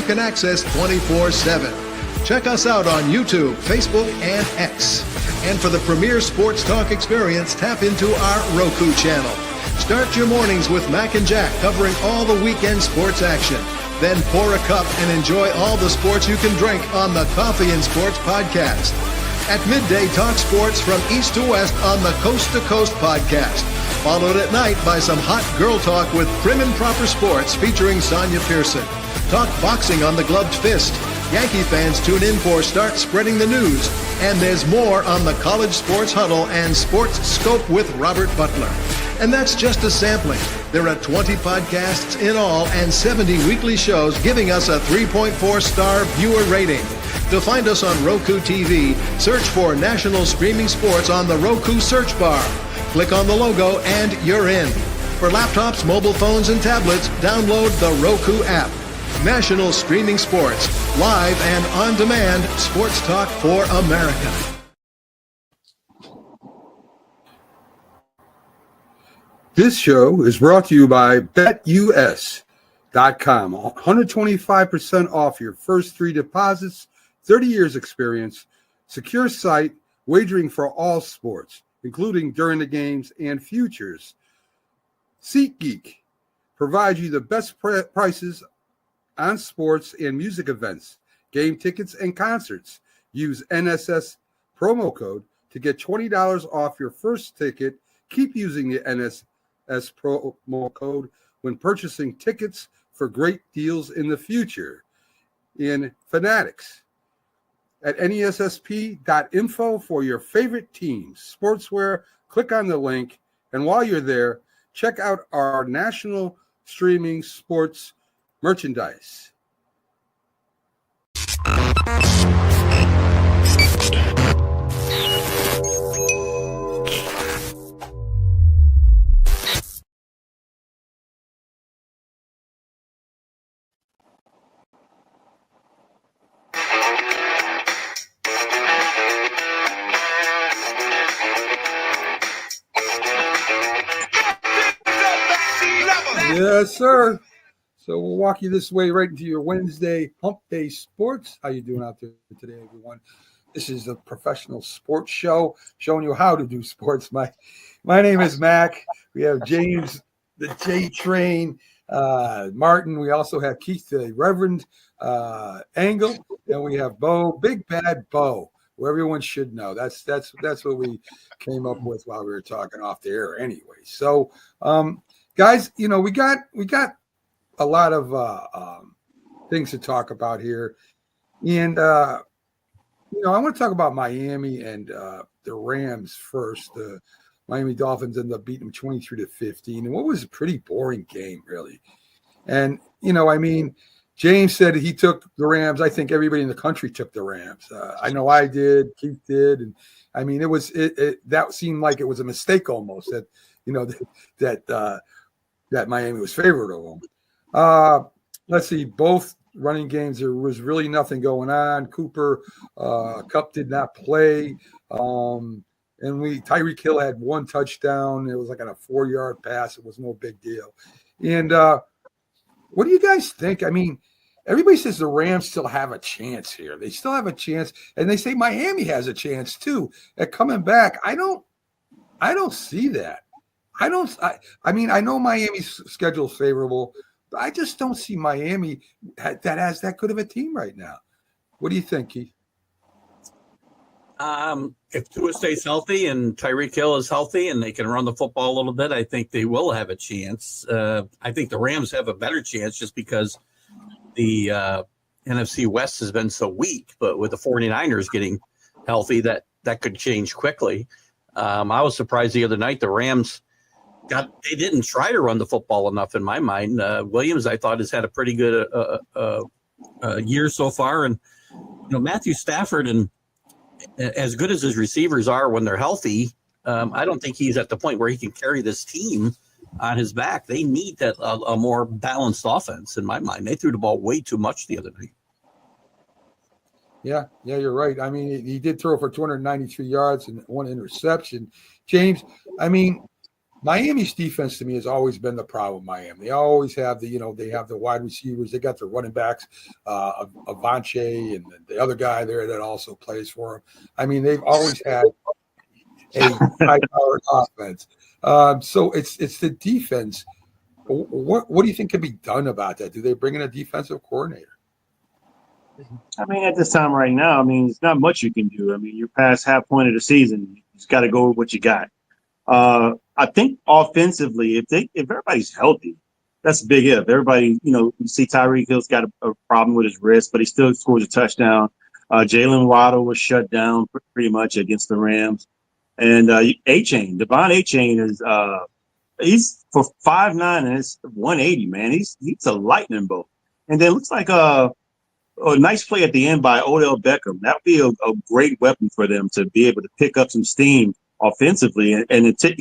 can access 24/7. Check us out on YouTube, Facebook, and X. And for the premier sports talk experience, tap into our Roku channel. Start your mornings with Mac and Jack covering all the weekend sports action. Then pour a cup and enjoy all the sports you can drink on the Coffee and Sports podcast. At midday, talk sports from east to west on the Coast to Coast podcast. Followed at night by some hot girl talk with Prim and Proper Sports featuring Sonia Pearson. Talk boxing on the Gloved Fist. Yankee fans tune in for Start Spreading the News. And there's more on the College Sports Huddle and Sports Scope with Robert Butler. And that's just a sampling. There are 20 podcasts in all and 70 weekly shows giving us a 3.4-star viewer rating. To find us on Roku TV, search for National Streaming Sports on the Roku search bar. Click on the logo and you're in. For laptops, mobile phones, and tablets, download the Roku app. National Streaming Sports, live and on demand, sports talk for America. This show is brought to you by BetUS.com. 125% off your first 3 deposits, 30 years experience, secure site, wagering for all sports, including during the games and futures. SeatGeek provides you the best prices on sports and music events, game tickets, and concerts. Use NSS promo code to get $20 off your first ticket. Keep using the NSS promo code when purchasing tickets for great deals in the future. In Fanatics at nessp.info for your favorite teams, sportswear. Click on the link, and while you're there, check out our national streaming sports merchandise. Yes, sir. So we'll walk you this way right into your Wednesday Hump Day Sports. How you doing out there today, everyone? This is a professional sports show showing you how to do sports. My name is Mac. We have James, the J Train, Martin. We also have Keith, the Reverend Angle, and we have Bo, Big Bad Bo, who everyone should know. That's what we came up with while we were talking off the air, anyway. So, guys, we got a lot of things to talk about here. And, I want to talk about Miami and the Rams first. The Miami Dolphins ended up beating them 23-15. And what was a pretty boring game, really. And, James said he took the Rams. I think everybody in the country took the Rams. I know I did. Keith did. And, that seemed like it was a mistake almost that Miami was favored of them. Let's see, both running games, there was really nothing going on. Cooper Kupp did not play. And Tyreek Hill had one touchdown. It was like on a 4-yard pass. It was no big deal. And what do you guys think? Everybody says the Rams still have a chance here. They still have a chance. And they say Miami has a chance too at coming back. I don't see that. I know Miami's schedule is favorable, but I just don't see Miami that has that good of a team right now. What do you think, Keith? If Tua stays healthy and Tyreek Hill is healthy and they can run the football a little bit, I think they will have a chance. I think the Rams have a better chance just because the NFC West has been so weak, but with the 49ers getting healthy, that could change quickly. I was surprised the other night the Rams they didn't try to run the football enough in my mind. Williams, I thought, has had a pretty good year so far. And, Matthew Stafford, and as good as his receivers are when they're healthy, I don't think he's at the point where he can carry this team on his back. They need a more balanced offense in my mind. They threw the ball way too much the other night. Yeah, you're right. He did throw for 293 yards and one interception. James, Miami's defense to me has always been the problem. Miami, they always have they have the wide receivers, they got the running backs, Avance and the other guy there that also plays for them. I mean, they've always had a high-powered offense. So it's the defense. What do you think can be done about that? Do they bring in a defensive coordinator? I mean, at this time right now, I mean, it's not much you can do. I mean, you're past half point of the season. You just got to go with what you got. I think offensively, if everybody's healthy, that's a big if. Everybody, you see Tyreek Hill's got a problem with his wrist, but he still scores a touchdown. Jalen Waddle was shut down pretty much against the Rams. And A-Chain, Devon A-Chain is he's for 5'9" and it's 180, man. He's a lightning bolt. And then it looks like a nice play at the end by Odell Beckham. That would be a great weapon for them to be able to pick up some steam offensively and to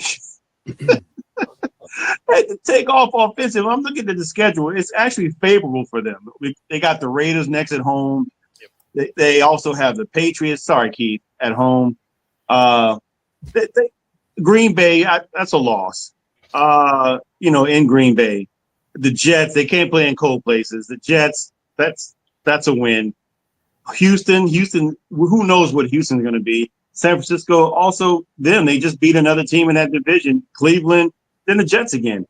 take off offensively. I'm looking at the schedule. It's actually favorable for them. They got the Raiders next at home. Yep. They also have the Patriots. Sorry, Keith, at home. Green Bay, that's a loss. In Green Bay. The Jets, they can't play in cold places. The Jets, that's a win. Houston, who knows what Houston's going to be. San Francisco, also they just beat another team in that division. Cleveland, then the Jets again.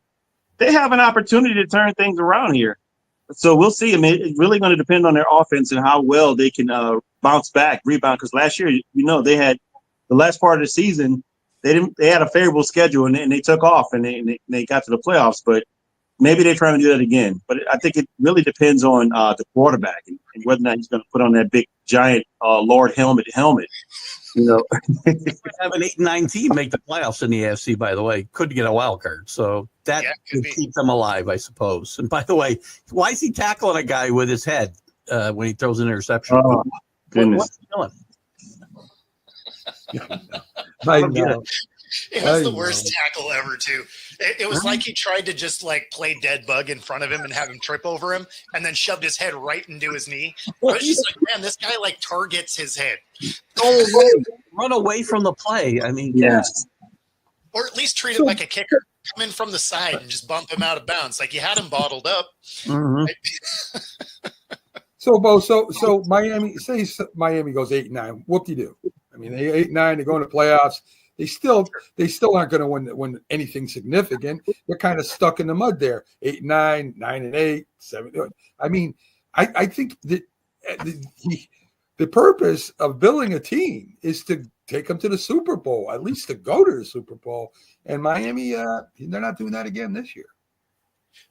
They have an opportunity to turn things around here. So we'll see. I mean, it's really going to depend on their offense and how well they can bounce back, rebound. Because last year, they had the last part of the season, they had a favorable schedule and they took off and they got to the playoffs. But maybe they're trying to do that again. But I think it really depends on the quarterback and whether or not he's going to put on that big, giant Lord helmet. Have an 8-9 team make the playoffs in the AFC, by the way. Could get a wild card. So that could keep them alive, I suppose. And by the way, why is he tackling a guy with his head when he throws an interception? Oh, goodness. What's he doing? I know. It was the worst tackle ever, too. It was like he tried to just play dead bug in front of him and have him trip over him, and then shoved his head right into his knee. I was just like, man, this guy targets his head. Run away from the play. I mean, yes. Or at least treat it like a kicker. Come in from the side and just bump him out of bounds. Like you had him bottled up. Mm-hmm. So, Bo, so Miami, say Miami goes 8-9. Whoop-de-doo. I mean, they 8-9. They go into playoffs. They still aren't going to win anything significant. They're kind of stuck in the mud there. 8-9, 9-8, 7. I mean, I think that the purpose of building a team is to take them to the Super Bowl, at least to go to the Super Bowl. And Miami, they're not doing that again this year.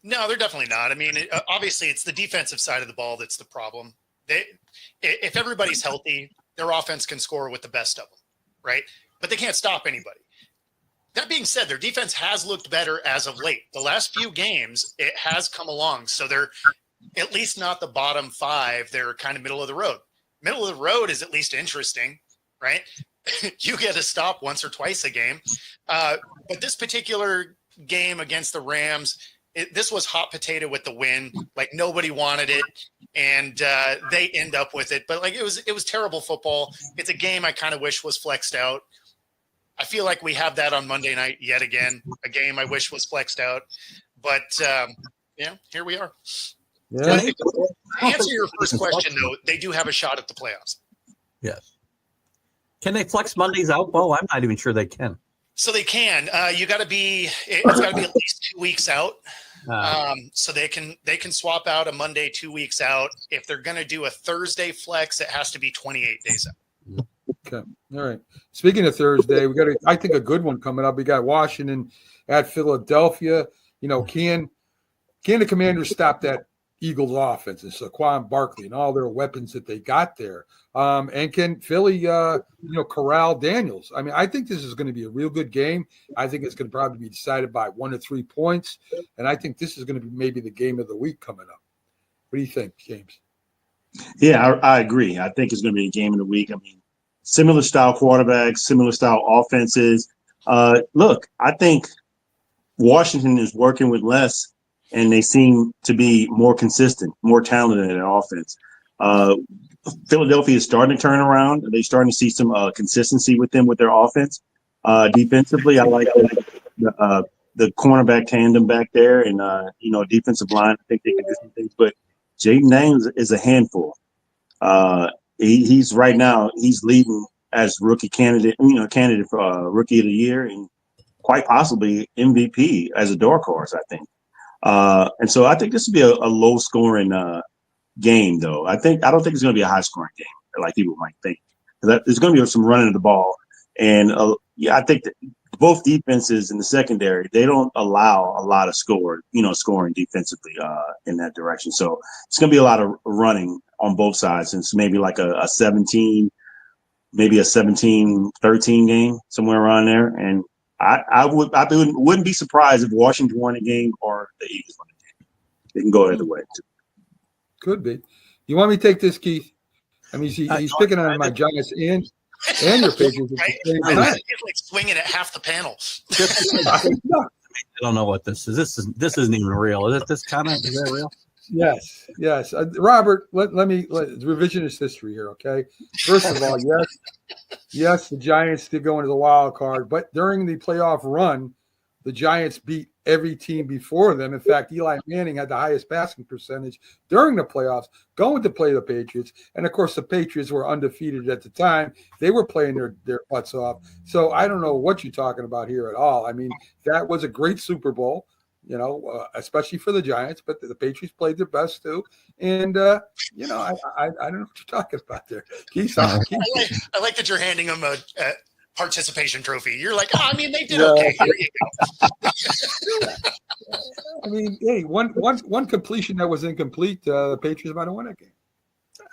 No, they're definitely not. I mean, obviously, it's the defensive side of the ball that's the problem. If everybody's healthy, their offense can score with the best of them, right? But they can't stop anybody. That being said, their defense has looked better as of late. The last few games, it has come along. So they're at least not the bottom 5. They're kind of middle of the road. Middle of the road is at least interesting, right? You get a stop once or twice a game. But this particular game against the Rams, this was hot potato with the win. Nobody wanted it, and they end up with it. But it was terrible football. It's a game I kind of wish was flexed out. I feel like we have that on Monday night yet again. A game I wish was flexed out, but here we are. Yeah. To answer your first question, though, they do have a shot at the playoffs. Yes. Can they flex Mondays out? Well, I'm not even sure they can. So they can. It's got to be at least 2 weeks out. So they can swap out a Monday 2 weeks out. If they're going to do a Thursday flex, it has to be 28 days out. Okay. All right. Speaking of Thursday, we got I think a good one coming up. We got Washington at Philadelphia. Can the Commanders stop that Eagles offense and Saquon Barkley and all their weapons that they got there? And can Philly, corral Daniels? I mean, I think this is going to be a real good game. I think it's going to probably be decided by 1 to 3 points. And I think this is going to be maybe the game of the week coming up. What do you think, James? Yeah, I agree. I think it's going to be a game of the week. I mean, similar style quarterbacks, similar style offenses. Look, I think Washington is working with less, and they seem to be more consistent, more talented in their offense. Philadelphia is starting to turn around. They're starting to see some consistency with them with their offense. Defensively, I like the cornerback tandem back there, and defensive line. I think they can do some things, but Jaden Daniels is a handful. He's right now he's leading as rookie candidate for rookie of the year, and quite possibly MVP as a dark horse, I think. And so I think this will be a low scoring game, though. I don't think it's going to be a high scoring game like people might think. There's going to be some running of the ball, and I think that both defenses in the secondary, they don't allow a lot of scoring defensively in that direction. So it's going to be a lot of running on both sides. And it's maybe like a 17-13 game, somewhere around there. And I wouldn't be surprised if Washington won a game or the Eagles won a game. They can go either way too. Could be. You want me to take this, Keith? I mean, he's picking on my Giants and your Patriots. Right? He's like swinging at half the panel. I don't know what this is. This isn't even real. Is that real? Yes. Robert, let revisionist history here, okay? First of all, yes, the Giants did go into the wild card, but during the playoff run, the Giants beat every team before them. In fact, Eli Manning had the highest passing percentage during the playoffs, going to play the Patriots. And, of course, the Patriots were undefeated at the time. They were playing their butts off. So I don't know what you're talking about here at all. I mean, that was a great Super Bowl, especially for the Giants, but the Patriots played their best too. And, I don't know what you're talking about there. I like that you're handing them a participation trophy. You're like, they did okay. Here you go. I mean, hey, one completion that was incomplete, the Patriots might have won that game.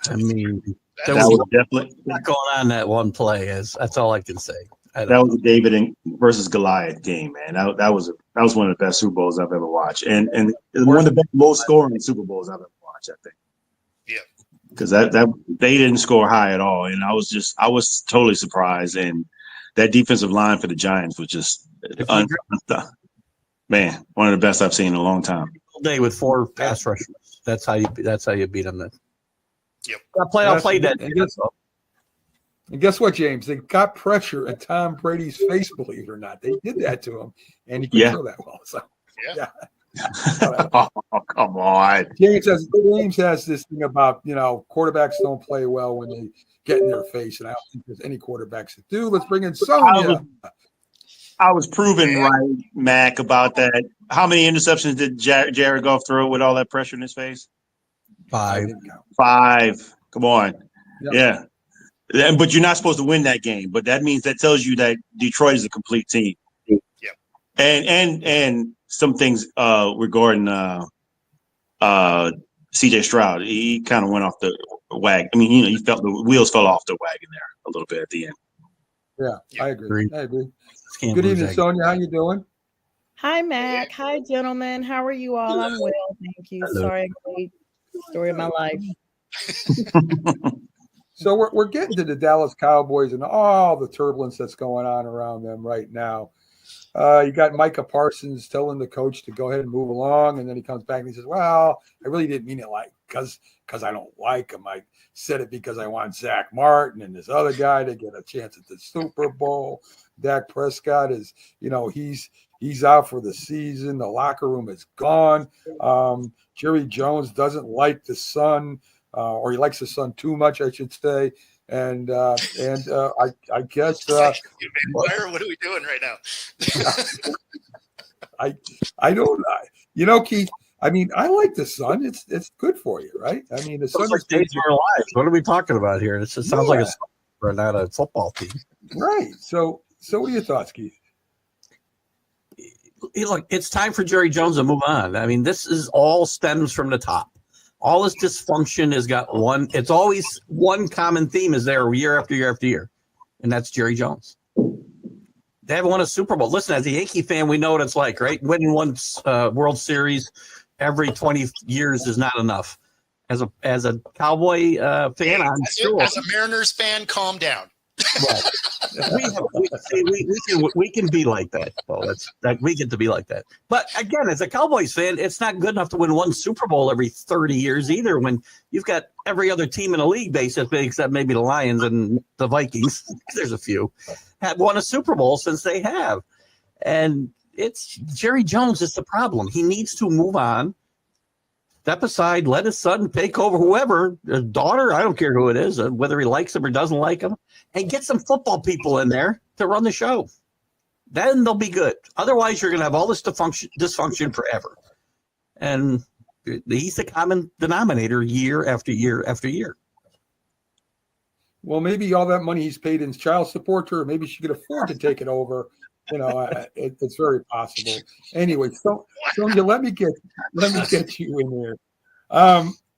I mean, that was definitely not going on that one play. That's all I can say. That was a David versus Goliath game, man. That was one of the best Super Bowls I've ever watched, and one of the best low scoring Super Bowls I've ever watched, I think. Yeah, because that they didn't score high at all, and I was totally surprised. And that defensive line for the Giants was just man, one of the best I've seen in a long time. All day with 4 pass rushers. That's how you beat them. Yep. I'll play that. And guess what, James? They got pressure at Tom Brady's face, believe it or not. They did that to him, and he couldn't throw that well. So, yeah. Oh, come on. James has this thing about, quarterbacks don't play well when they get in their face, and I don't think there's any quarterbacks that do. Let's bring in Sonia. I was proven right, Mac, about that. How many interceptions did Jared Goff throw with all that pressure in his face? 5. 5. Come on. Yep. Yeah. But you're not supposed to win that game. But that means that tells you that Detroit is a complete team. Yep. And some things regarding C.J. Stroud. He kind of went off the wagon. I mean, he felt the wheels fell off the wagon there a little bit at the end. Yeah, I agree. Good Good evening, Sonia. How you doing? Hi, Mac. Hi, gentlemen. How are you all? I'm well, thank you. Hello. Sorry, great story of my life. So we're getting to the Dallas Cowboys and all the turbulence that's going on around them right now. You got Micah Parsons telling the coach to go ahead and move along, and then he comes back and he says, "Well, I really didn't mean it because I don't like him. I said it because I want Zach Martin and this other guy to get a chance at the Super Bowl. Dak Prescott is, he's out for the season. The locker room is gone. Jerry Jones doesn't like the son." Or he likes the son too much, I should say. And I guess what are we doing right now? I don't Keith. I mean, I like the son. It's good for you, right? I mean, the son like days of our lives. What are we talking about here? It just sounds like a for not a football team, right? So what are your thoughts, Keith? Look, it's time for Jerry Jones to move on. I mean, this is all stems from the top. All this dysfunction has got it's always one common theme is there year after year after year, and that's Jerry Jones. They haven't won a Super Bowl. Listen, as a Yankee fan, we know what it's like, right? Winning one World Series every 20 years is not enough. As a Cowboy fan, I'm sure. As a Mariners fan, calm down. Right. we can be like that. Well, we get to be like that. But again, as a Cowboys fan, it's not good enough to win one Super Bowl every 30 years either. When you've got every other team in the league, basically, except maybe the Lions and the Vikings, there's a few, have won a Super Bowl since they have. And it's Jerry Jones is the problem. He needs to move on, step aside, let his son take over, whoever, his daughter, I don't care who it is, whether he likes him or doesn't like him, and get some football people in there to run the show. Then they'll be good. Otherwise, you're going to have all this dysfunction forever. And he's the common denominator year after year after year. Well, maybe all that money he's paid in child support to her, maybe she could afford to take it over. You know, it's very possible. Anyway, so Sonia, let me get you in there.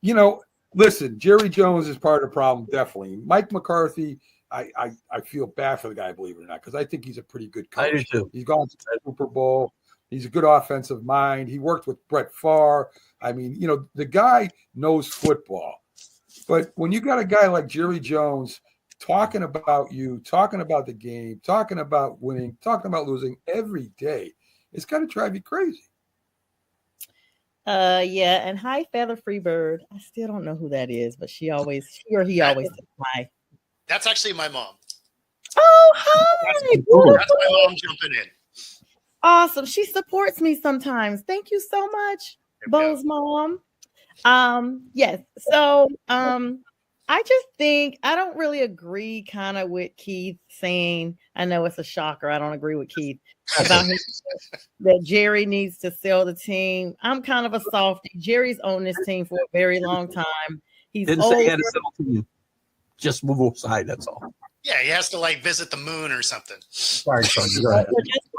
You know, listen, Jerry Jones is part of the problem, definitely. Mike McCarthy, I feel bad for the guy, believe it or not, because I think he's a pretty good coach. I do too. He's gone to the Super Bowl. He's a good offensive mind. He worked with Brett Favre. I mean, you know, the guy knows football. But when you got a guy like Jerry Jones talking about you, talking about the game, talking about winning, talking about losing every day, it's got to drive you crazy. Yeah, and hi, Feather Freebird. I still don't know who that is, but he always says hi. That's actually my mom. Oh, hi. That's my mom jumping in. Awesome. She supports me sometimes. Thank you so much, Bo's mom. Yes. So I just think I don't really agree kind of with Keith saying, I know it's a shocker. I don't agree with Keith about that Jerry needs to sell the team. I'm kind of a softie. Jerry's owned this team for a very long time. He's Didn't say he had to sell the team. Just move aside, that's all. Yeah, he has to like visit the moon or something. Sorry, go ahead.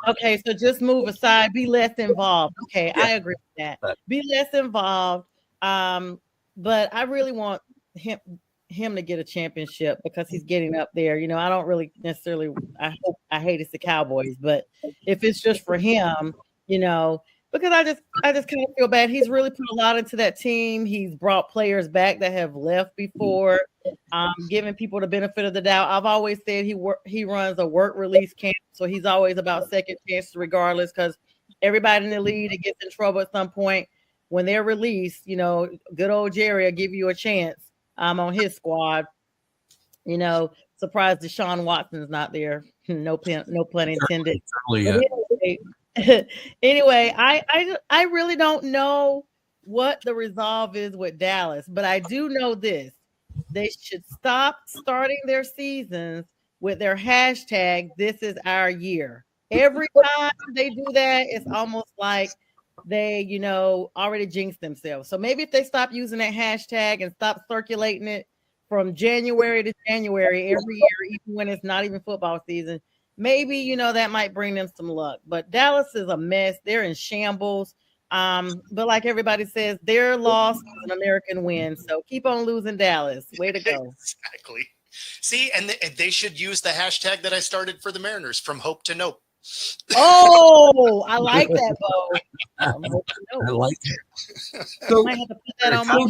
Okay, so just move aside, be less involved. Okay, yeah. I agree with that. Be less involved. But I really want him to get a championship because he's getting up there. You know, I don't really necessarily, I hate it's the Cowboys, but if it's just for him, you know, because I just kind of feel bad. He's really put a lot into that team. He's brought players back that have left before, giving people the benefit of the doubt. I've always said he runs a work release camp, so he's always about second chances regardless, because everybody in the league that gets in trouble at some point, when they're released, you know, good old Jerry will give you a chance. On his squad. You know, surprised Deshaun Watson's not there. No pun intended. Anyway, I really don't know what the resolve is with Dallas, but I do know this. They should stop starting their seasons with their hashtag, "This is our year." Every time they do that, it's almost like they, you know, already jinxed themselves. So maybe if they stop using that hashtag and stop circulating it from January to January every year, even when it's not even football season, maybe, you know, that might bring them some luck. But Dallas is a mess. They're in shambles. But like everybody says, their loss is an American win. So keep on losing, Dallas. Way to go. Exactly. See, and they should use the hashtag that I started for the Mariners, from hope to nope. Oh, I like that, Bo. I like it. So, I might have to put that on my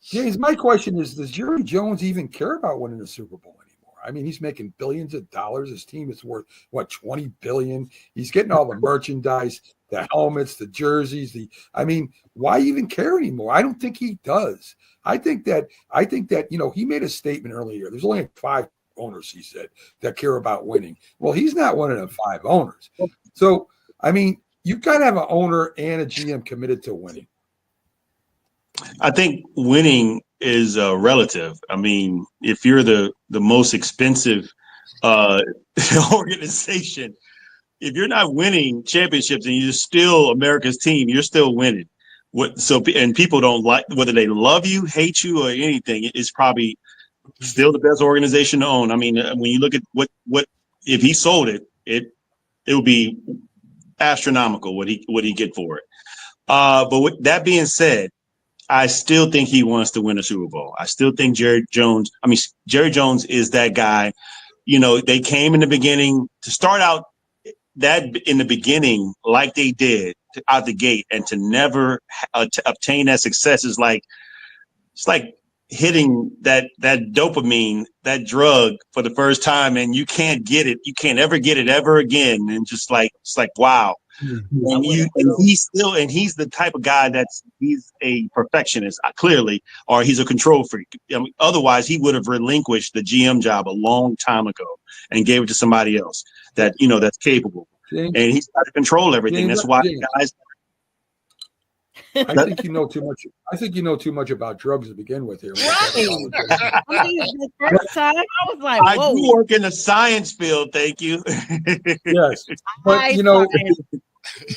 James, my question is, does Jerry Jones even care about winning the Super Bowl anymore? I mean, he's making billions of dollars. His team is worth, what, $20 billion? He's getting all the merchandise, the helmets, the jerseys. I mean, why even care anymore? I don't think he does. I think that, you know, he made a statement earlier. There's only 5 owners, he said, that care about winning. Well, he's not one of the 5 owners. So, I mean, you've got to have an owner and a GM committed to winning. I think winning is relative. I mean, if you're the most expensive organization, if you're not winning championships and you're still America's team, you're still winning. And people don't like, whether they love you, hate you, or anything, it's probably still the best organization to own. I mean, when you look at what if he sold it, it would be astronomical what he get for it. But with that being said, I still think he wants to win a Super Bowl. I still think Jerry Jones is that guy. You know, they came in the beginning to start out that in the beginning like they did out the gate, and to never to obtain that success is like, it's like hitting that dopamine, that drug for the first time, and you can't get it. You can't ever get it ever again. And just like, it's like, wow. And he's the type of guy he's a perfectionist, clearly, or he's a control freak. I mean, otherwise he would have relinquished the GM job a long time ago and gave it to somebody else that, you know, that's capable. James, and he's got to control everything. James, That's why James. guys. I think you know too much. I think you know too much about drugs to begin with here. Right. I mean, the first time I was like, I whoa. do work in the science field. Thank you. Yes, but you know,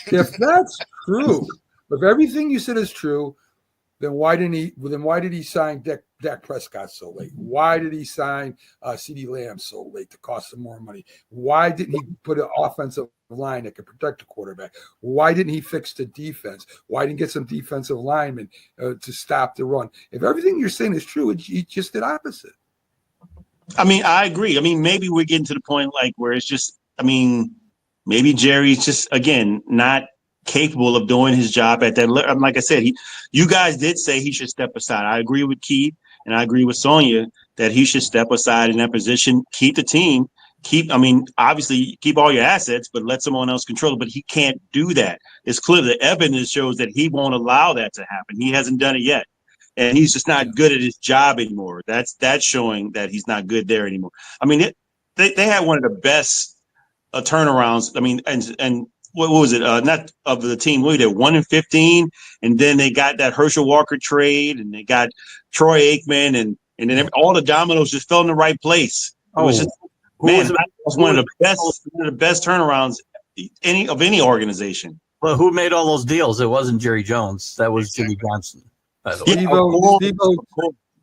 if that's true, if everything you said is true, then why did he sign Dak Prescott so late? Why did he sign CeeDee Lamb so late to cost him more money? Why didn't he put an offensive line that could protect the quarterback? Why didn't he fix the defense? Why didn't he get some defensive linemen to stop the run? If everything you're saying is true, he just did opposite. I mean, I agree. I mean, maybe we're getting to the point like where it's just, I mean, maybe Jerry's just, again, not capable of doing his job at that level. Like I said, you guys did say he should step aside. I agree with Keith and I agree with Sonia that he should step aside in that position, keep the team, obviously keep all your assets, but let someone else control it. But he can't do that. It's clear the evidence shows that he won't allow that to happen. He hasn't done it yet. And he's just not good at his job anymore. That's showing that he's not good there anymore. I mean, they had one of the best turnarounds. I mean, and what was it? Not of the team. We did 1-15, and then they got that Herschel Walker trade, and they got Troy Aikman, and then all the dominoes just fell in the right place. It was just that was one of the best turnarounds of any organization. Well, who made all those deals? It wasn't Jerry Jones. That was Jimmy Johnson. By the way.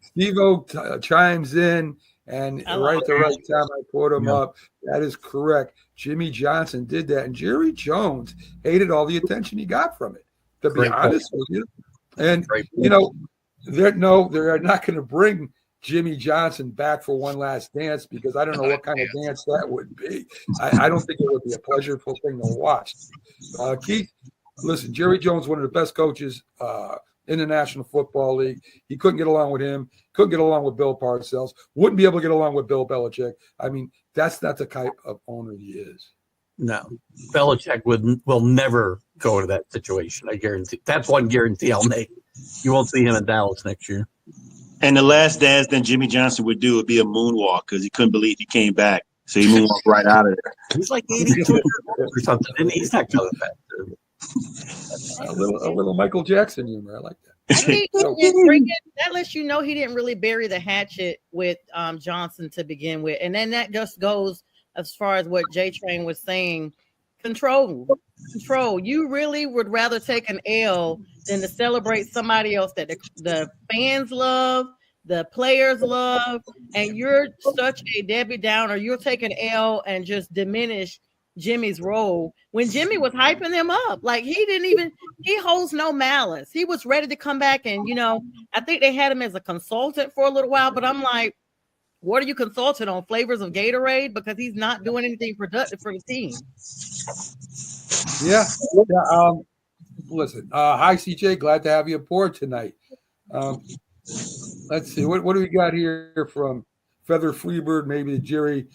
Steve-O chimes in, and right at the right time I put him up. That is correct. Jimmy Johnson did that, and Jerry Jones hated all the attention he got from it, to be honest with you. And, you know, they're not going to bring Jimmy Johnson back for one last dance because I don't know what kind of dance that would be. I don't think it would be a pleasurable thing to watch. Keith, listen, Jerry Jones, one of the best coaches in the National Football League. He couldn't get along with him, couldn't get along with Bill Parcells, wouldn't be able to get along with Bill Belichick. I mean, that's not the type of owner he is. No, Belichick will never go to that situation. I guarantee. That's one guarantee I'll make. You won't see him in Dallas next year. And the last dance that Jimmy Johnson would do would be a moonwalk because he couldn't believe he came back. So he moonwalked right out of there. He's like 82 years old or something, and he's not coming back. A little Michael Jackson humor. I like that. I think that lets you know he didn't really bury the hatchet with Johnson to begin with. And then that just goes as far as what J Train was saying. Control. You really would rather take an L than to celebrate somebody else that the fans love, the players love, and you're such a Debbie Downer. You'll take an L and just diminish Jimmy's role when Jimmy was hyping him up. Like he holds no malice. He was ready to come back. And, I think they had him as a consultant for a little while, but I'm like, what are you consulting on? Flavors of Gatorade? Because he's not doing anything productive for the team. Yeah. Listen, hi CJ, glad to have you aboard tonight. Let's see, what do we got here from Feather Freebird? Maybe Jerry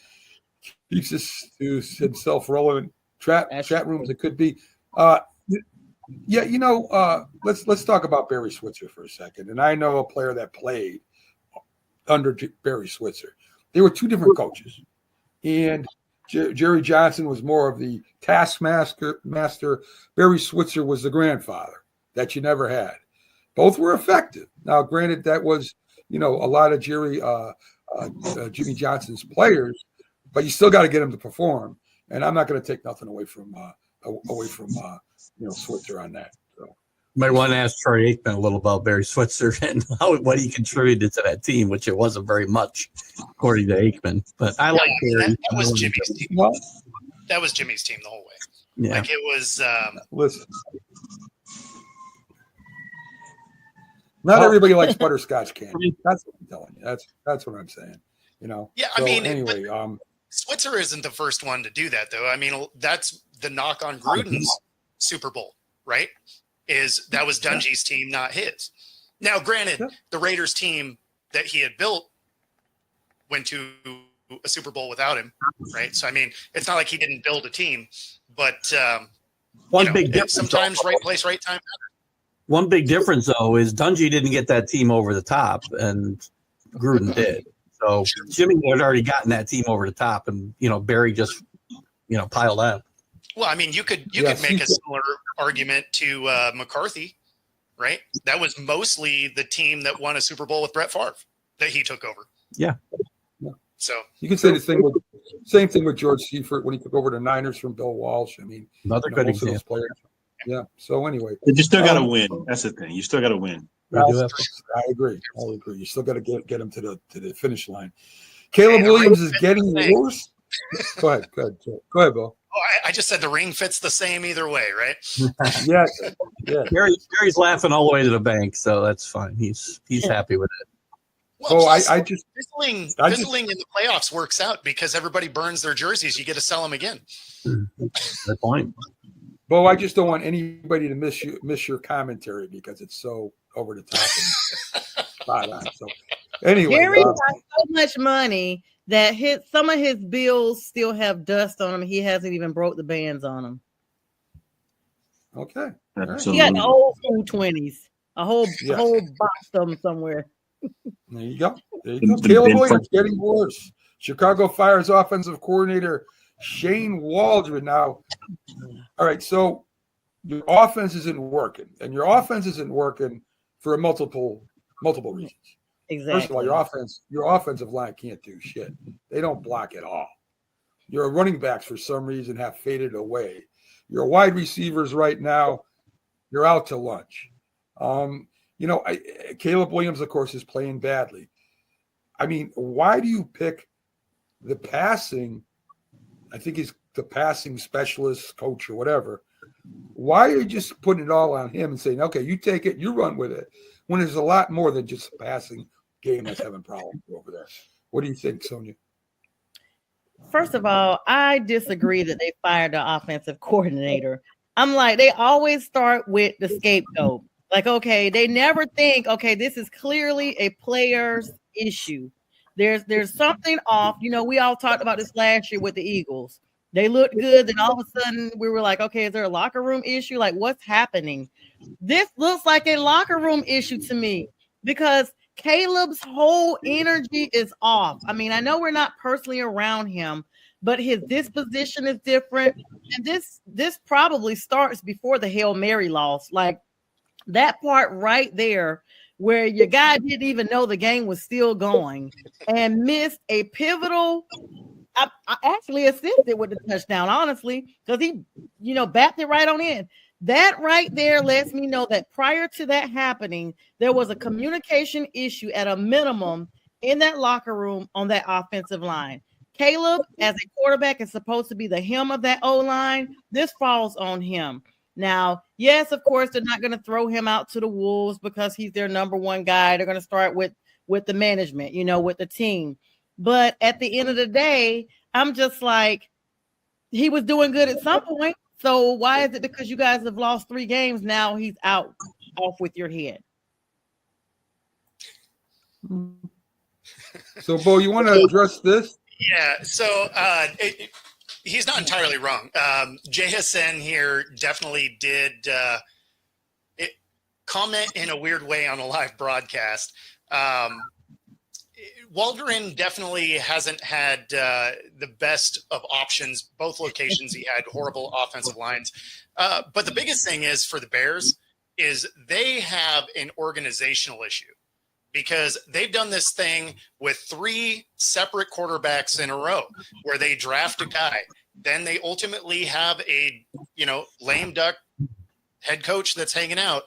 keeps himself relevant. Chat rooms, it could be. Let's talk about Barry Switzer for a second. And I know a player that played under Barry Switzer. They were two different coaches, and Jerry Johnson was more of the taskmaster. Barry Switzer was the grandfather that you never had. Both were effective. Now, granted, that was a lot of Jimmy Johnson's players, but you still got to get him to perform. And I'm not going to take nothing away from Switzer on that. So. Might want to ask Troy Aikman a little about Barry Switzer and what he contributed to that team, which it wasn't very much, according to Aikman. But I like Barry. That was Jimmy's team. That was Jimmy's team the whole way. Yeah. Like it was. Listen, not everybody likes butterscotch candy. That's what I'm telling you. That's what I'm saying. Yeah, So, anyway, Switzer isn't the first one to do that, though. I mean, that's the knock on Gruden's Super Bowl, right? That was Dungy's team, not his. Now, granted, the Raiders team that he had built went to a Super Bowl without him, right? So, I mean, it's not like he didn't build a team, but big difference. Sometimes right place, right time. One big difference, though, is Dungy didn't get that team over the top, and Gruden did. So Jimmy had already gotten that team over the top, and Barry just piled out. Well, I mean, you could Yes, make a similar argument to McCarthy, right? That was mostly the team that won a Super Bowl with Brett Favre that he took over. Yeah. So you can say the same thing with George Seifert when he took over the Niners from Bill Walsh. I mean, Another good most of those example. players. Yeah. So anyway, But you still got to win. That's the thing. You still got to win. We do have I agree. You still got to get them to the finish line. Caleb Williams is getting worse. Go ahead, Bill. Oh, I just said the ring fits the same either way, right? Yes. Yeah. Gary's laughing all the way to the bank, so that's fine. He's happy with it. Well, I just fizzling in the playoffs works out because everybody burns their jerseys. You get to sell them again. Good point. Bo, I just don't want anybody to miss your commentary because it's so over the top and spot on. So anyway, Gary got so much money that some of his bills still have dust on them. He hasn't even broke the bands on them. Okay. Absolutely. He got the old school 20s, a whole box of them somewhere. There you go. Caleb Williams getting worse. Chicago fires offensive coordinator Shane Waldron. Now, all right, so your offense isn't working, and your offense isn't working for multiple reasons. Exactly. First of all, your offensive line can't do shit. They don't block at all. Your running backs, for some reason, have faded away. Your wide receivers right now, you're out to lunch. Caleb Williams, of course, is playing badly. I mean, why do you pick the passing? I think he's the passing specialist, coach, or whatever. Why are you just putting it all on him and saying, okay, you take it, you run with it, when there's a lot more than just a passing game that's having problems over there? What do you think, Sonia? First of all, I disagree that they fired the offensive coordinator. I'm like, they always start with the scapegoat. Like, okay, they never think, okay, this is clearly a player's issue. There's something off. We all talked about this last year with the Eagles. They looked good, then all of a sudden we were like, okay, is there a locker room issue? Like, what's happening? This looks like a locker room issue to me because Caleb's whole energy is off. I mean, I know we're not personally around him, but his disposition is different. And this probably starts before the Hail Mary loss. Like that part right there where your guy didn't even know the game was still going and missed a pivotal. I actually assisted with the touchdown, honestly, because he, backed it right on in. That right there lets me know that prior to that happening, there was a communication issue at a minimum in that locker room on that offensive line. Caleb, as a quarterback, is supposed to be the hem of that O-line. This falls on him. Now, yes, of course, they're not going to throw him out to the wolves because he's their number one guy. They're going to start with the management, with the team. But at the end of the day, I'm just like, he was doing good at some point. So why is it because you guys have lost 3 games now he's off with your head? So, Bo, you want to address this? Yeah. So he's not entirely wrong. JSN here definitely did comment in a weird way on a live broadcast. Waldron definitely hasn't had the best of options. Both locations, he had horrible offensive lines. But the biggest thing is for the Bears is they have an organizational issue because they've done this thing with 3 separate quarterbacks in a row where they draft a guy. Then they ultimately have a, lame duck head coach that's hanging out.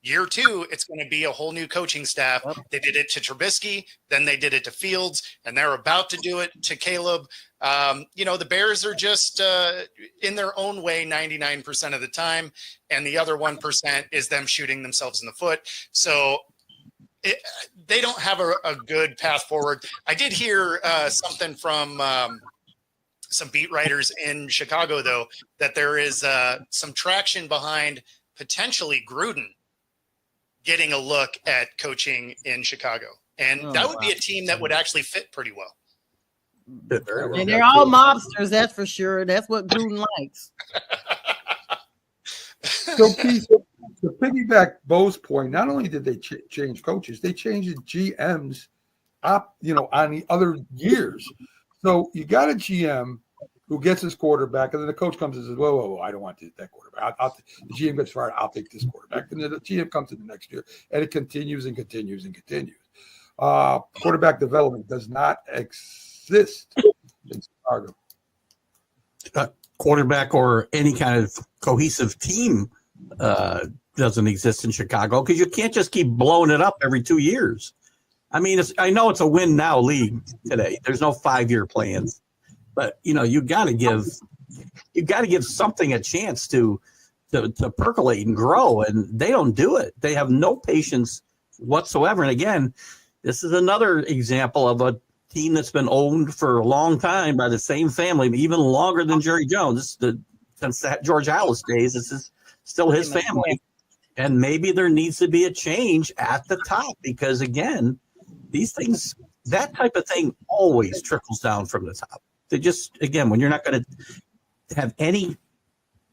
Year 2, it's going to be a whole new coaching staff. They did it to Trubisky, then they did it to Fields, and they're about to do it to Caleb. The Bears are just in their own way 99% of the time, and the other 1% is them shooting themselves in the foot. So they don't have a good path forward. I did hear something from some beat writers in Chicago, though, that there is some traction behind potentially Gruden getting a look at coaching in Chicago. And that would be a team that would actually fit pretty well. And they're all mobsters, that's for sure. That's what Gruden likes. So, Keith, to piggyback Bo's point, not only did they change coaches, they changed GMs on the other years. So you got a GM who gets his quarterback, and then the coach comes and says, whoa, I don't want that quarterback. The GM gets fired, I'll take this quarterback. And then the GM comes in the next year, and it continues and continues and continues. Quarterback development does not exist in Chicago. Quarterback or any kind of cohesive team doesn't exist in Chicago because you can't just keep blowing it up every 2 years. I mean, I know it's a win now league today. There's no 5-year plans, but you got to give something a chance to percolate and grow, and they don't do it. They have no patience whatsoever. And again, this is another example of a team that's been owned for a long time by the same family, even longer than Jerry Jones. Since George Halas days, this is still his family. And maybe there needs to be a change at the top because, again, these things, that type of thing always trickles down from the top. They just, again, when you're not going to have any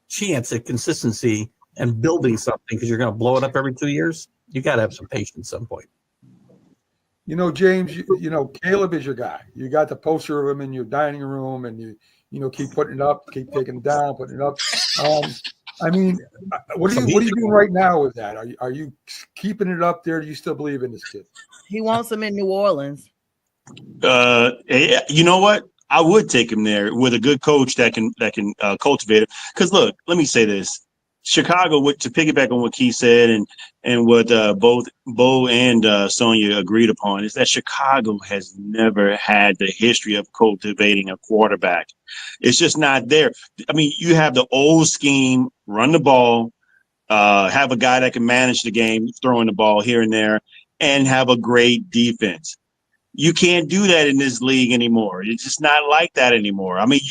chance at consistency and building something because you're going to blow it up every 2 years, you got to have some patience at some point. James, Caleb is your guy. You got the poster of him in your dining room, and you keep putting it up, keep taking it down, putting it up. I mean, what are you doing right now with that? Are you keeping it up there? Do you still believe in this kid? He wants him in New Orleans. You know what? I would take him there with a good coach that can cultivate it. Because look, let me say this: Chicago, to piggyback on what Keith said, and what both Bo and Sonia agreed upon, is that Chicago has never had the history of cultivating a quarterback. It's just not there. I mean, you have the old scheme: run the ball, have a guy that can manage the game, throwing the ball here and there, and have a great defense. You can't do that in this league anymore. It's just not like that anymore. I mean,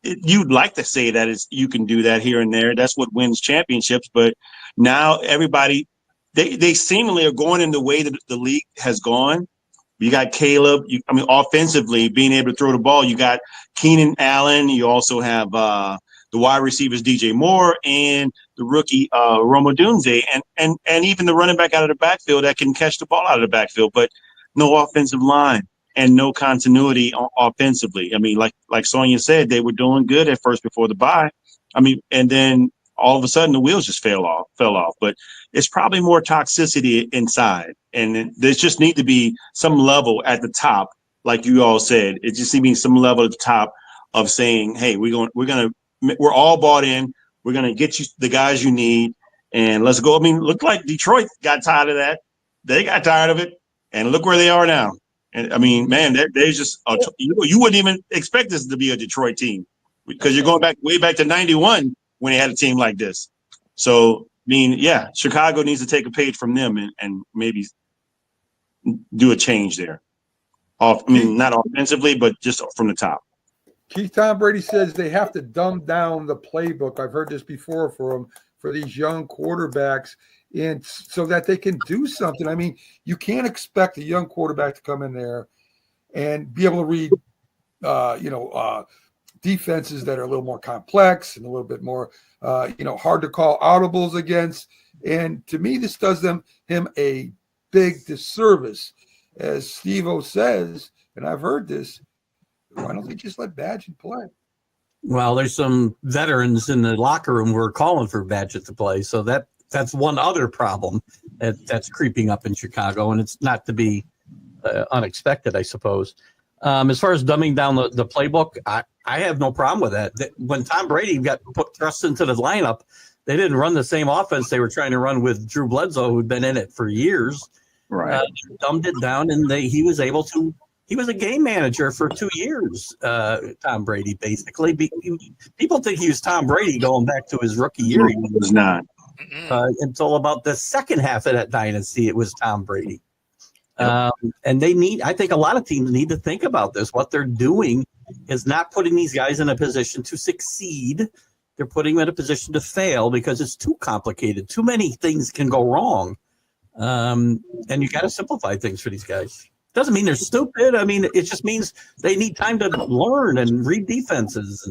you'd like to say that you can do that here and there. That's what wins championships. But now everybody, they seemingly are going in the way that the league has gone. You got Caleb. Offensively, being able to throw the ball. You got Keenan Allen. You also have the wide receivers DJ Moore and the rookie Roma Dunze, and even the running back out of the backfield that can catch the ball out of the backfield. But no offensive line and no continuity offensively. I mean, like Sonia said, they were doing good at first before the bye. I mean, and then all of a sudden the wheels just fell off. But it's probably more toxicity inside, and there just need to be some level at the top, like you all said. It just needs some level at the top of saying, "Hey, we're all bought in. We're gonna get you the guys you need, and let's go." I mean, look like Detroit got tired of that. They got tired of it. And look where they are now. And I mean, man, they just you wouldn't even expect this to be a Detroit team because you're going way back to '91 when they had a team like this. So, I mean, yeah, Chicago needs to take a page from them and maybe do a change there. Not offensively, but just from the top. Keith, Tom Brady says they have to dumb down the playbook. I've heard this before for these young quarterbacks, and so that they can do something. I mean, you can't expect a young quarterback to come in there and be able to read, defenses that are a little more complex and a little bit more, hard to call audibles against. And to me, this does him a big disservice. As Steve-O says, and I've heard this, why don't they just let Badgett play? Well, there's some veterans in the locker room who are calling for Badgett to play. So that's one other problem that's creeping up in Chicago, and it's not to be unexpected, I suppose. As far as dumbing down the playbook, I have no problem with that. When Tom Brady got thrust into the lineup, they didn't run the same offense they were trying to run with Drew Bledsoe, who'd been in it for years. Right. Dumbed it down, and he was able to. He was a game manager for 2 years, Tom Brady, basically. People think he was Tom Brady going back to his rookie year. He was not. Until about the second half of that dynasty, it was Tom Brady. And I think a lot of teams need to think about this. What they're doing is not putting these guys in a position to succeed. They're putting them in a position to fail because it's too complicated. Too many things can go wrong. And you got to simplify things for these guys. Doesn't mean they're stupid. I mean, it just means they need time to learn and read defenses.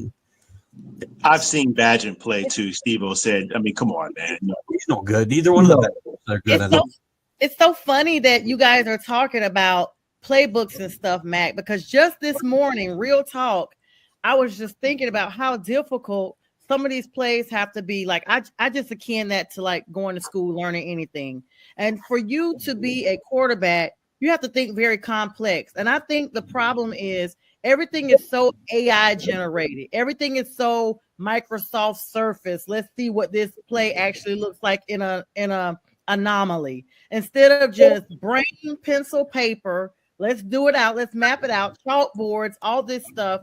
I've seen Badgett play too. Steve-O said, I mean, come on, man. No. He's no good. Neither one of them are good. It's so funny that you guys are talking about playbooks and stuff, Mac, because just this morning, real talk, I was just thinking about how difficult some of these plays have to be. Like I just akin that to like going to school, learning anything. And for you to be a quarterback, you have to think very complex. And I think the problem is everything is so AI generated. Everything is so Microsoft Surface. Let's see what this play actually looks like in a anomaly. Instead of just brain, pencil, paper, let's do it out. Let's map it out, chalkboards, all this stuff.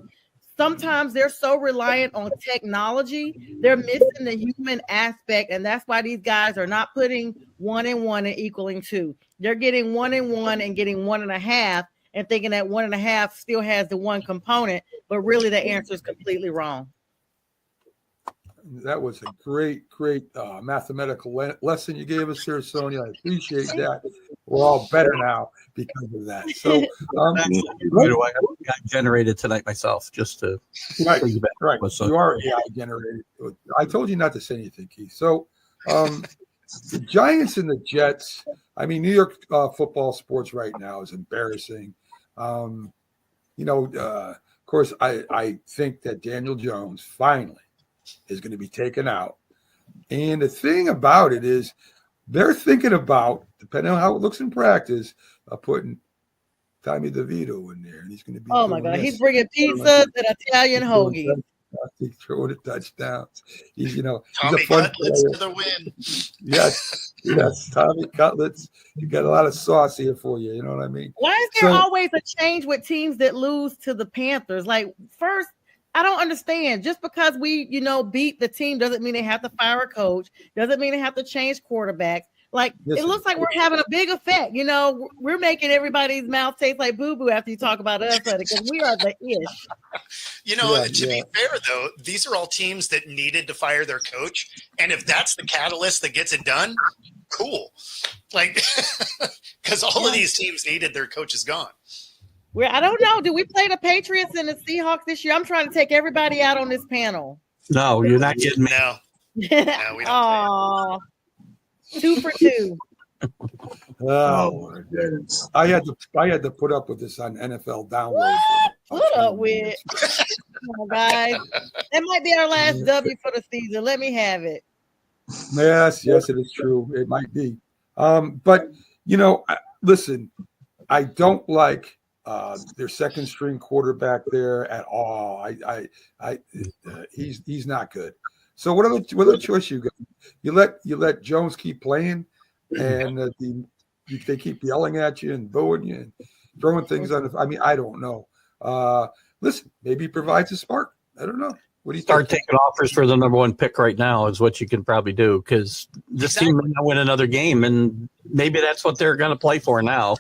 Sometimes they're so reliant on technology, they're missing the human aspect. And that's why these guys are not putting 1 and 1 and equaling 2. They're getting 1 and 1 and getting 1.5 and thinking that 1.5 still has the one component, but really the answer is completely wrong. That was a great mathematical lesson you gave us here, Sonia. I appreciate that. We're all better now because of that. So, I got generated tonight myself just to right. You are AI generated. I told you not to say anything, Keith. So, the Giants and the Jets. I mean, New York football sports right now is embarrassing. Of course, I think that Daniel Jones finally is going to be taken out. And the thing about it is they're thinking about, depending on how it looks in practice, putting Tommy DeVito in there. And he's going to be oh my God, he's bringing pizza and Italian hoagie. He's throwing the touchdowns. He's, Tommy he's a fun Cutlets player. to the win. Yes, Tommy Cutlets. You got a lot of sauce here for you. You know what I mean? Why is there always a change with teams that lose to the Panthers? Like, first, I don't understand. Just because we, beat the team doesn't mean they have to fire a coach. Doesn't mean they have to change quarterbacks. Like, it looks like we're having a big effect. We're making everybody's mouth taste like boo-boo after you talk about us, because we are the ish. To be fair, though, these are all teams that needed to fire their coach. And if that's the catalyst that gets it done, cool. Like, because all of these teams needed their coaches gone. I don't know. Do we play the Patriots and the Seahawks this year? I'm trying to take everybody out on this panel. No, you're not getting me. No, we don't play. 2 for 2. Oh my goodness! I had to put up with this on NFL download. Put up with, guys. That might be our last W for the season. Let me have it. Yes, it is true. It might be. But listen, I don't like their second string quarterback there at all. He's not good. So what other choice you got? You let Jones keep playing, and they keep yelling at you and booing you and throwing things on. I don't know. Listen, maybe he provides a spark. I don't know. What do you start taking offers for the number 1 pick right now is what you can probably do, because this team may not win another game, and maybe that's what they're going to play for now.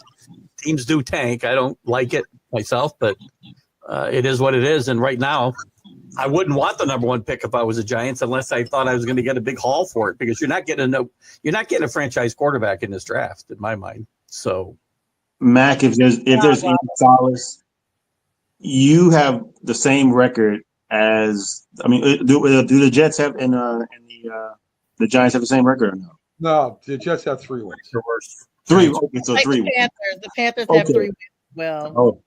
Teams do tank. I don't like it myself, but it is what it is. And right now, I wouldn't want the number 1 pick if I was a Giants, unless I thought I was going to get a big haul for it, because you're not getting a franchise quarterback in this draft, in my mind. So, Mac, if there's any solace, you have the same record as. I mean, do the Jets have and the Giants have the same record or no? No, the Jets have 3 wins. 3. Okay, so 3 wins. The Panthers have 3 wins. Well,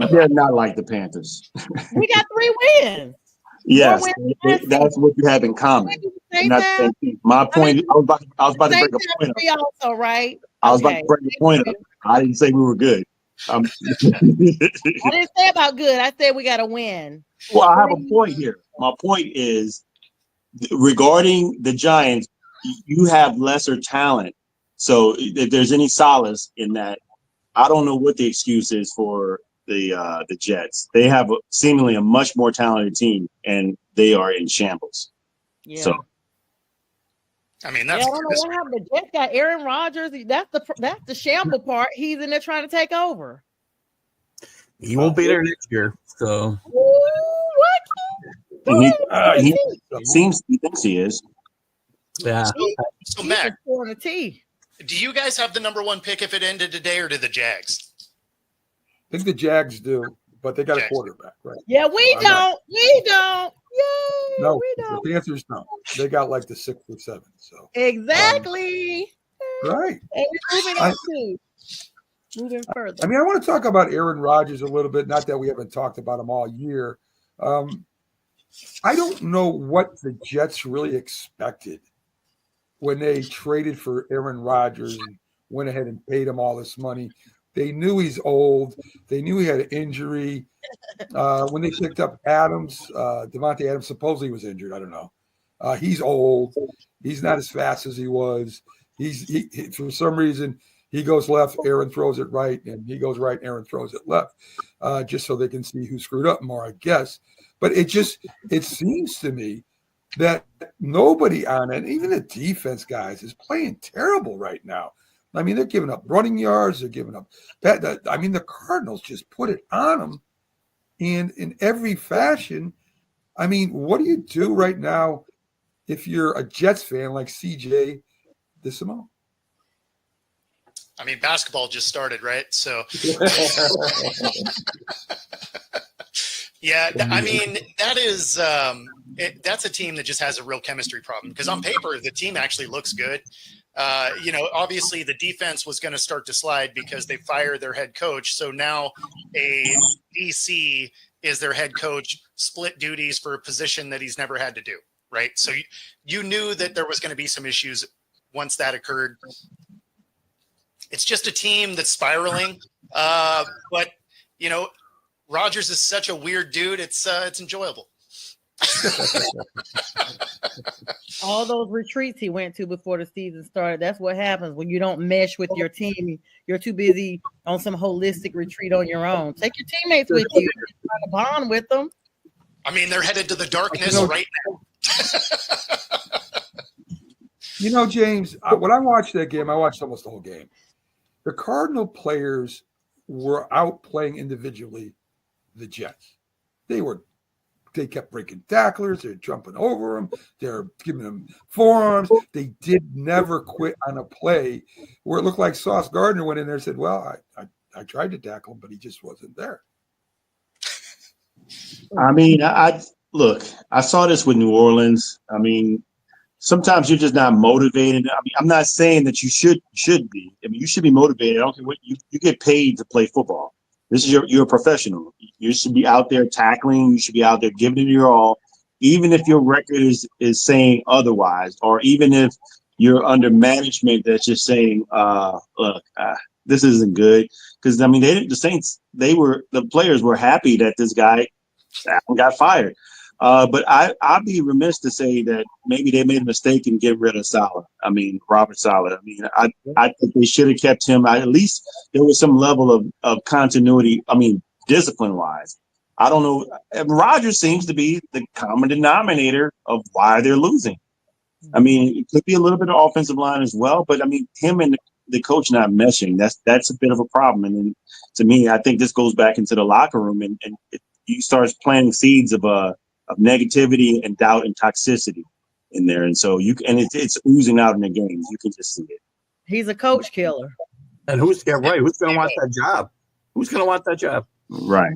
they're not like the Panthers. We got 3 wins. Yes, that's what you have in common. My point. I was about to bring a point up. Also, right? I was about to bring a point up. I didn't say we were good. I didn't say about good. I said we got to win. Well, I have a point here. My point is regarding the Giants. You have lesser talent, so if there's any solace in that, I don't know what the excuse is for the Jets. They have seemingly a much more talented team, and they are in shambles. Yeah. So, I mean, that's. I don't know what happened. The Jets got Aaron Rodgers. That's the shamble part. He's in there trying to take over. He won't be there next year. So. What? He thinks he is. Yeah. So Mac, on a tee. Do you guys have the number 1 pick if it ended today, or do the Jags? I think the Jags do, but they got a quarterback, right? Yeah, we don't. We don't. Yay, no, we don't. The Panthers don't. They got like the 6th or 7th. So exactly. Right. And we're moving on to. moving further. I mean, I want to talk about Aaron Rodgers a little bit. Not that we haven't talked about him all year. I don't know what the Jets really expected when they traded for Aaron Rodgers and went ahead and paid him all this money. They knew he's old. They knew he had an injury. When they picked up Adams, Devontae Adams supposedly was injured. I don't know. He's old. He's not as fast as he was. He for some reason, he goes left, Aaron throws it right, and he goes right, Aaron throws it left, just so they can see who screwed up more, I guess. But it seems to me that nobody on it, even the defense guys, is playing terrible right now. I mean, they're giving up running yards. They're giving up that. I mean, the Cardinals just put it on them, and in every fashion. I mean, what do you do right now if you're a Jets fan like CJ DeSimone? I mean, basketball just started, right? So, yeah, I mean, that's a team that just has a real chemistry problem because on paper, the team actually looks good. Obviously the defense was going to start to slide because they fired their head coach. So now a DC is their head coach, split duties for a position that he's never had to do. Right. So you knew that there was going to be some issues once that occurred. It's just a team that's spiraling. But Rodgers is such a weird dude. It's enjoyable. All those retreats he went to before the season started. That's what happens when you don't mesh with your team. You're too busy on some holistic retreat on your own. Take your teammates with you. Try to bond with them. I mean, they're headed to the darkness right now. James, when I watched that game, I watched almost the whole game. The Cardinal players were out playing individually the Jets. They kept breaking tacklers. They're jumping over them. They're giving them forearms. They did never quit on a play where it looked like Sauce Gardner went in there and said, well, I tried to tackle him, but he just wasn't there. I mean, I saw this with New Orleans. I mean, sometimes you're just not motivated. I mean, I'm not saying that you should be. I mean, you should be motivated. I don't care what you get paid to play football. This is you're a professional. You should be out there tackling. You should be out there giving it your all, even if your record is saying otherwise, or even if you're under management that's just saying, look, this isn't good. Because I mean, the players were happy that this guy got fired. But I'd be remiss to say that maybe they made a mistake in getting rid of Robert Saleh. I mean, I think they should have kept him. At least there was some level of continuity. I mean, discipline-wise. I don't know. Rodgers seems to be the common denominator of why they're losing. I mean, it could be a little bit of offensive line as well, but I mean, him and the coach not meshing, that's a bit of a problem. And then, to me, I think this goes back into the locker room and you start planting seeds of negativity and doubt and toxicity in there. And so it's oozing out in the games. You can just see it. He's a coach killer. And who's going to want that job? Who's going to want that job? Right.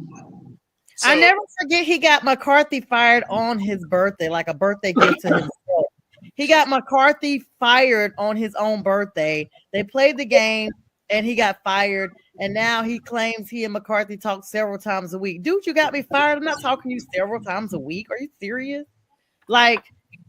So, I never forget he got McCarthy fired on his birthday, like a birthday gift to himself. He got McCarthy fired on his own birthday. They played the game and he got fired. And now he claims he and McCarthy talk several times a week. Dude, you got me fired. I'm not talking to you several times a week. Are you serious? Like,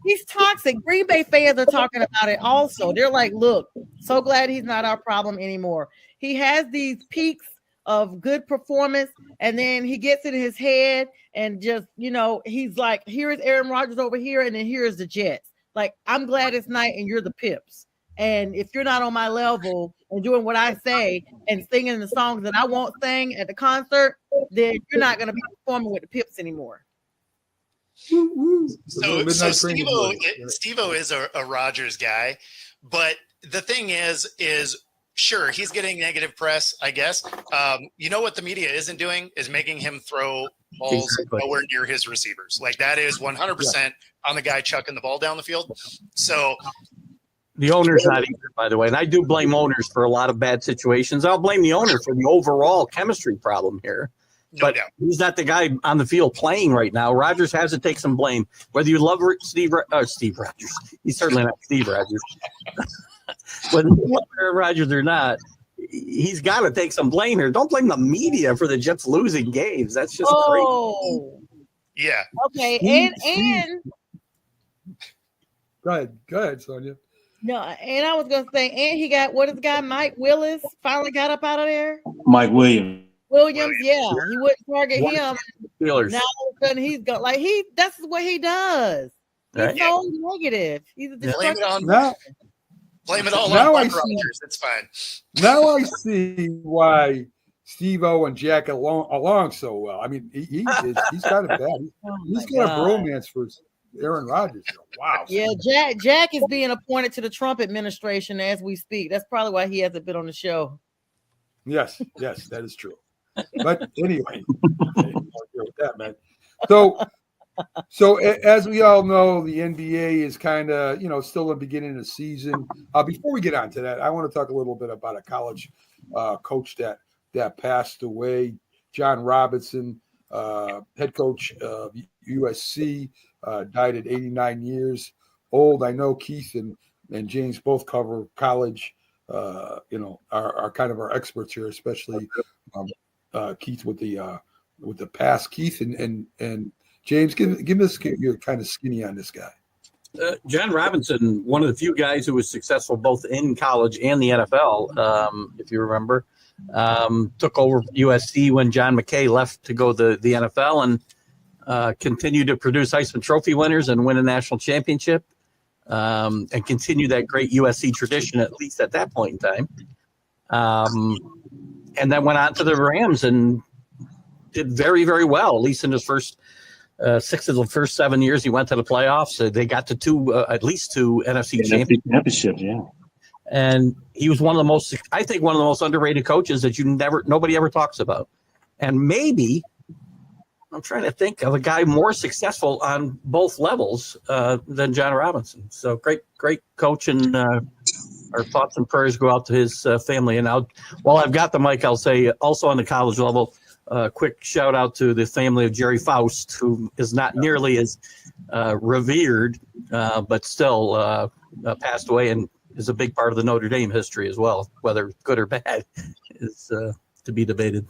he's toxic. Green Bay fans are talking about it also. They're like, look, so glad he's not our problem anymore. He has these peaks of good performance, and then he gets in his head and just, he's like, here's Aaron Rodgers over here, and then here's the Jets. Like, I'm glad it's night and you're the Pips. And if you're not on my level and doing what I say and singing the songs that I won't sing at the concert, then you're not going to be performing with the Pips anymore. So Steve-O is a Rodgers guy, but the thing is sure, he's getting negative press, I guess. You know what the media isn't doing is making him throw balls nowhere near his receivers. Like, that is 100% on the guy chucking the ball down the field. So the owner's not either, by the way. And I do blame owners for a lot of bad situations. I'll blame the owner for the overall chemistry problem here. But he's not the guy on the field playing right now. Rodgers has to take some blame. Whether you love Steve Rodgers, he's certainly not Steve Rodgers. Whether you love Rodgers or not, he's got to take some blame here. Don't blame the media for the Jets losing games. That's just crazy. Oh, Yeah. okay. And Go ahead, Sonia. no, and I was gonna say, and he got what is the guy Mike Willis finally got up out of there. Mike Williams. Williams, yeah, he wouldn't target him. Steelers. Now all of a sudden he's got like that's what he does. He's Right. so negative. He's a Blame it destructive. on. Blame it all Now on I Buck see- Rogers. It's fine. Now I see why Steve-O and Jack get along so well. I mean, he's got it bad. Oh He's my got a God. bromance for Aaron Rodgers. Wow. Yeah, Jack is being appointed to the Trump administration as we speak. That's probably why he hasn't been on the show. Yes, that is true. But anyway, I don't agree with that, man. So as we all know, the NBA is kind of, still the beginning of the season. Before we get on to that, I want to talk a little bit about a college coach that passed away, John Robinson, head coach of USC, died at 89 years old. I know Keith and James both cover college, are kind of our experts here, especially Keith with the past. Keith and James, give us you're kind of skinny on this guy. John Robinson, one of the few guys who was successful both in college and the NFL, if you remember, took over USC when John McKay left to go the NFL and continued to produce Heisman Trophy winners and win a national championship and continue that great USC tradition, at least at that point in time. And then went on to the Rams and did very, very well, at least in his first 6 of the first 7 years he went to the playoffs. They got to at least two NFC championships, yeah. And he was one of the most underrated coaches that nobody ever talks about. And maybe I'm trying to think of a guy more successful on both levels than John Robinson. So great coach, and our thoughts and prayers go out to his family. And while I've got the mic, I'll say also on the college level, quick shout out to the family of Jerry Faust, who is not nearly as revered, but still passed away and is a big part of the Notre Dame history as well. Whether good or bad is to be debated.